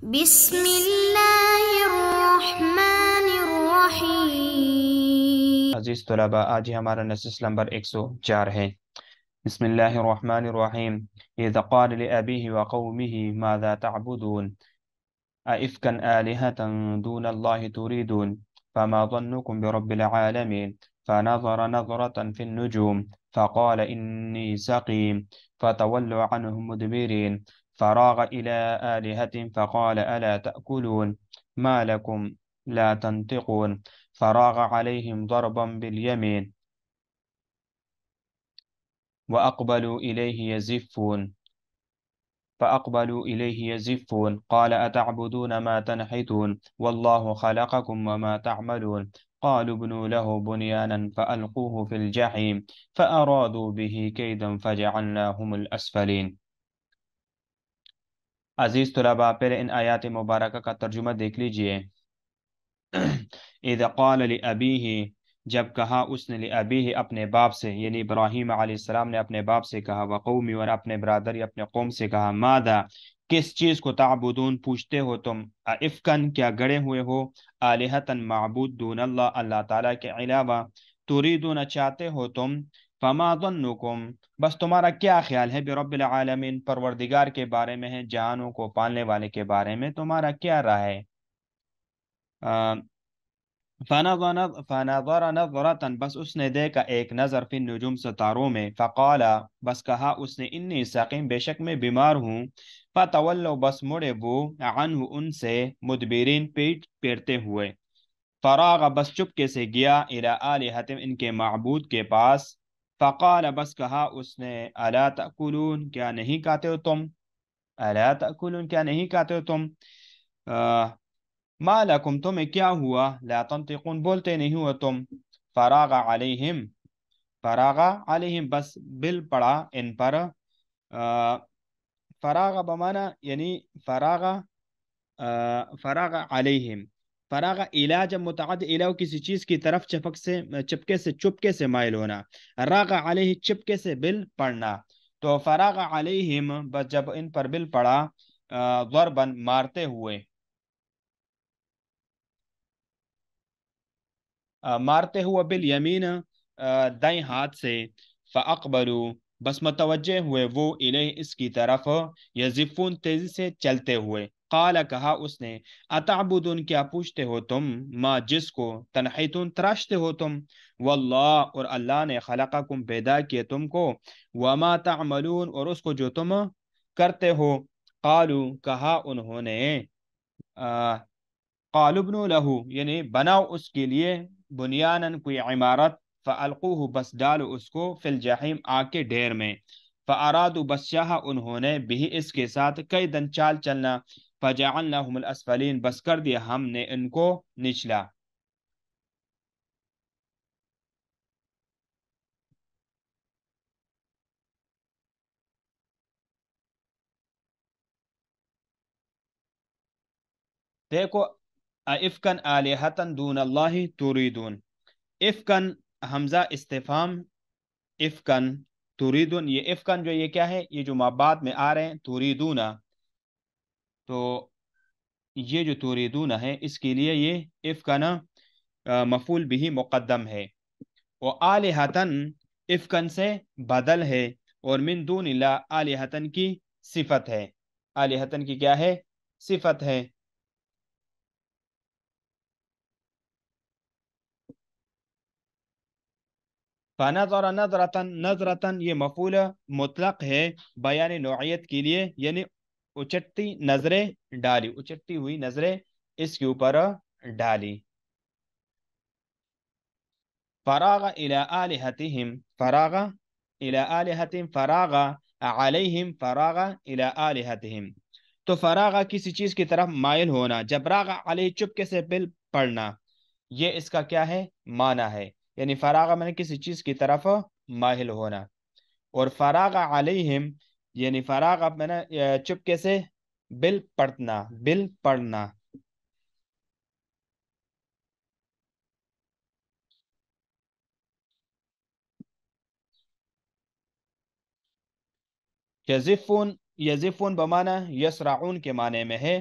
بسم الله الرحمن الرحيم. عزیز طلباء، آج ہمارا نصیص نمبر 104 ہے۔ بسم اللہ الرحمن الرحیم۔ اذ قال لأبیہ وقومہ ماذا تعبدون أئفكا آلهة دون الله تريدون فما ظنكم برب العالمين فنظر نظرة في النجوم فقال إني سقيم فتولوا عنه مدبرين فراغ إلى آلهتهم فقال ألا تأكلون ما لكم لا تنطقون فراغ عليهم ضربا باليمين فأقبلوا إليه يزفون قال أتعبدون ما تنحتون والله خلقكم وما تعملون قالوا ابنوا له بنيانا فألقوه في الجحيم فأرادوا به كيدا فجعلناهم الأسفلين۔ عزیز طلباء، پہلے ان آیات مبارکہ کا ترجمہ دیکھ لیجئے۔ اذ قال لأبیہ، جب کہا اس نے، لأبیہ اپنے باپ سے، یعنی ابراہیم علیہ السلام نے اپنے باپ سے کہا، وقومی اور اپنے برادر یا اپنے قوم سے کہا، ماذا کس چیز کو، تعبدون پوچھتے ہو تم، افکن کیا گڑے ہوئے ہو، آلہتن معبود، دون اللہ اللہ تعالیٰ کے علاوہ، تریدون چاہتے ہو تم، فما ظنکم بس تمہارا کیا خیال ہے، برب العالمین پروردگار کے بارے میں ہے، جہانوں کو پالنے والے کے بارے میں تمہارا کیا رائے ہے؟ فنظر نظرة بس اس نے دیکھا ایک نظر فی النجوم ستاروں میں، فقال بس کہا اس نے، انی سقیم بے شک میں بیمار ہوں، فتولوا بس مڑے وہ، عنہ ان سے، مدبرین پیٹ پھیرتے ہوئے، فراغ بس چپکے سے گیا، الی آلہتہم ان کے معبود کے پاس، فقال بس کہا اس نے، الا تأکلون کیا نہیں کھاتے ہو تم، الا تأکلون کیا نہیں کھاتے ہو تم، ما لکم تمہیں کیا ہوا، لا تنطقون بولتے نہیں ہوا تم، فراغ علیہم، فراغ علیہم بس بل پڑا ان پر، فراغ بمانا یعنی فراغ، فراغ علیہم، فراغ الا جب متعد الہ کسی چیز کی طرف چپکے سے مائل ہونا، راغ علیہ چپکے سے بل پڑنا، تو فراغ علیہم بس جب ان پر بل پڑا، ضربن مارتے ہوئے، مارتے ہوئے بالیمین دائیں ہاتھ سے، فاقبلوا بس متوجہ ہوئے وہ، الیہ اس کی طرف، یزفون تیزی سے چلتے ہوئے، قال کہا اس نے، اتعبدون کیا پوچھتے ہو تم، ما جس کو، تنحیتون تراشتے ہو تم، واللہ اور اللہ نے، خلقکم پیدا کیے تم کو، وما تعملون اور اس کو جو تم کرتے ہو، قالوا کہا انہوں نے، قالوا ابنوا له یعنی بناؤ اس کے لیے، بنیانن کوئی عمارت، فالقوه بس ڈالو اس کو، فی الجحیم آگ کے ڈھیر میں، فارادوا بس چاہا انہوں نے، بھی اس کے ساتھ، کیدن چال چلنا، فجعلناهم الاسفلین بس کر دیا ہم نے ان کو نچلا۔ دیکھو، افکن آلہتن دون اللہ تریدون، افکن حمزہ استفہام، افکن تریدون، یہ افکن جو یہ کیا ہے، یہ جو مابعد میں آ رہے ہیں، تریدون، تو یہ جو تریدون ہے اس کے لیے یہ افکن مفعول بھی مقدم ہے، وہ آلہتن افکن سے بدل ہے، اور من دون اللہ آلہتن کی صفت ہے، آلہتن کی کیا ہے، صفت ہے۔ فنظر نظرتن، نظرتن یہ مفعول مطلق ہے بیان نوعیت کے لیے، یعنی اچٹتی نظریں ڈالی، اچٹتی ہوئی نظریں اس کے اوپر ڈالی، فراغ الى آلہتہم، فراغ الى آلہتہم، فراغ علیہم، فراغ الى آلہتہم، تو فراغ کسی چیز کی طرف مائل ہونا، جب راغ علیہ چپکے سے بل پڑنا، یہ اس کا کیا ہے، معنی ہے، یعنی فراغ میں نے کسی چیز کی طرف مائل ہونا، اور فراغ علیہم یعنی فراغ میں نے چپکے سے بل پڑنا، بل پڑنا، یزفون، یزفون بمانا یسرعون کے معنی میں ہے،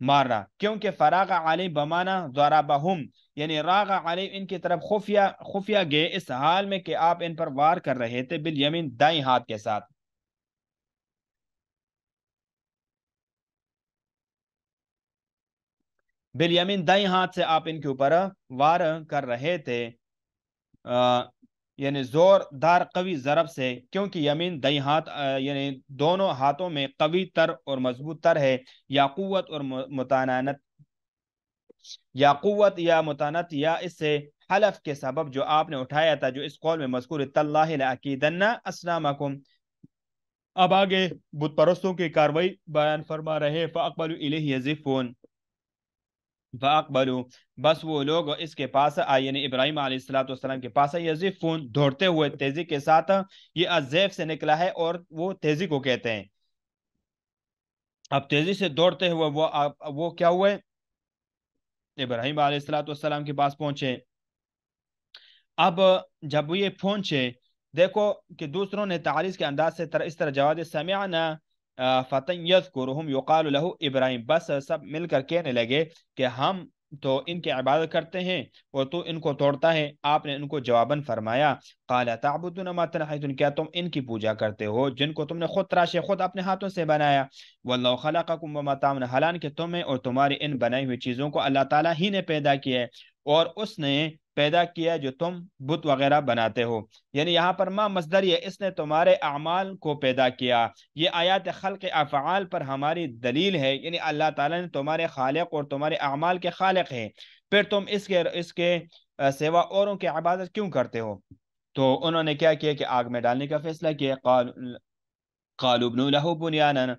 مارنا، کیونکہ فراغ علی بمانا ضربہم، یعنی راغ علی ان کی طرف خفیہ خفیہ گئے اس حال میں کہ آپ ان پر وار کر رہے تھے، بالیمین دائیں ہاتھ کے ساتھ، بالیمین دائیں ہاتھ سے آپ ان کے اوپر وار کر رہے تھے، یعنی زور دار قوی ضرب سے، کیونکہ یمین دائیں ہاتھ یعنی دونوں ہاتھوں میں قوی تر اور مضبوط تر ہے، یا قوت اور متانت، یا قوت یا متانت، یا اس سے حلف کے سبب جو آپ نے اٹھایا تھا، جو اس قول میں مذکور تاللہ لأکیدن اسنامکم۔ اب آگے بت پرستوں کی کاروائی بیان فرما رہے، فاقبلوا الیہ یزفون، فاقبلوا، بس وہ لوگ اس کے پاس آئے، یعنی ابراہیم علیہ السلام کے پاس آئے، یزفون، دوڑتے ہوئے تیزی کے ساتھ، یہ الزیف سے نکلا ہے اور وہ تیزی کو کہتے ہیں۔ اب تیزی سے دوڑتے ہوئے وہ کیا ہوئے، ابراہیم علیہ السلام کے پاس پہنچے۔ اب جب یہ پہنچے، دیکھو کہ دوسروں نے تعریض کے انداز سے اس طرح جواب دیا، سمعنا فتى یذکرہم یقال له ابراہیم، بس سب مل کر کہنے لگے کہ ہم تو ان کی عبادت کرتے ہیں اور تو ان کو توڑتا ہے۔ آپ نے ان کو جواباً فرمایا، قال تعبدون ما تنحتون، کیا تم ان کی پوجا کرتے ہو جن کو تم نے خود تراشے، خود اپنے ہاتھوں سے بنایا، واللہ خلقکم وما تعملون، حالانکہ تمہیں اور تمہاری ان بنائی ہوئی چیزوں کو اللہ تعالیٰ ہی نے پیدا کیا ہے، اور اس نے پیدا کیا جو تم بت وغیرہ بناتے ہو، یعنی یہاں پر ما مصدری ہے، اس نے تمہارے اعمال کو پیدا کیا۔ یہ آیات خلق افعال پر ہماری دلیل ہے، یعنی اللہ تعالیٰ نے تمہارے خالق اور تمہارے اعمال کے خالق ہیں، پھر تم اس کے سوا اوروں کی عبادت کیوں کرتے ہو؟ تو انہوں نے کیا کیا کہ آگ میں ڈالنے کا فیصلہ کیا، قالوا ابنوا له بنیانا،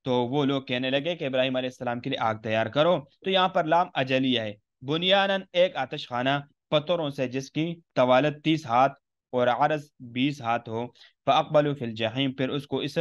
تو وہ لوگ کہنے لگے کہ ابراہیم علیہ السلام کے لیے آگ تیار کرو، تو یہاں پر لام اجلیہ ہے، بنیانا ایک آتش خانہ، پتھروں سے جس کی طوالت 30 ہاتھ اور عرض 20 ہاتھ ہو، فاقبلوا فی الجحیم، پھر اس کو اس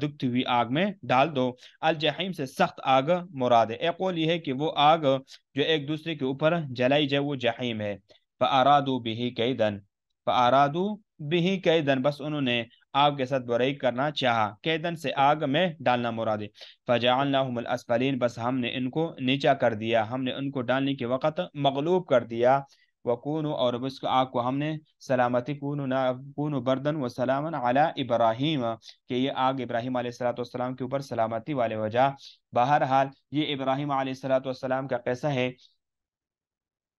دکھتی ہوئی آگ میں ڈال دو، الجحیم سے سخت آگ مراد ہے، ایک قول یہ ہے کہ وہ آگ جو ایک دوسرے کے اوپر جلائی جائے وہ جحیم ہے، فارادوا به کیدن، فارادوا به کیدن، بس انہوں نے آگ کے ساتھ برائی کرنا چاہا، کیدن سے آگ میں ڈالنا مراد ہے، فجعلناهم الاسفلین، بس ہم نے ان کو نیچا کر دیا، ہم نے ان کو ڈالنے کے وقت مغلوب کر دیا، وکونو، اور اس کو آگ کو ہم نے سلامتی، کونو بردن و سلاما علی ابراہیم، کہ یہ آگ ابراہیم علیہ السلام کے اوپر سلامتی والے وجہ۔ بہرحال یہ ابراہیم علیہ السلام کا قصہ ہے،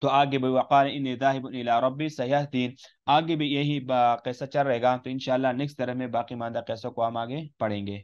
تو آگے بھی وقال انی ذاہب الی ربی سیہدین، آگے بھی یہی قصہ چل رہے گا، تو انشاءاللہ نیکسٹ طرح میں باقی ماندہ قصوں کو ہم آگے پڑھیں گے۔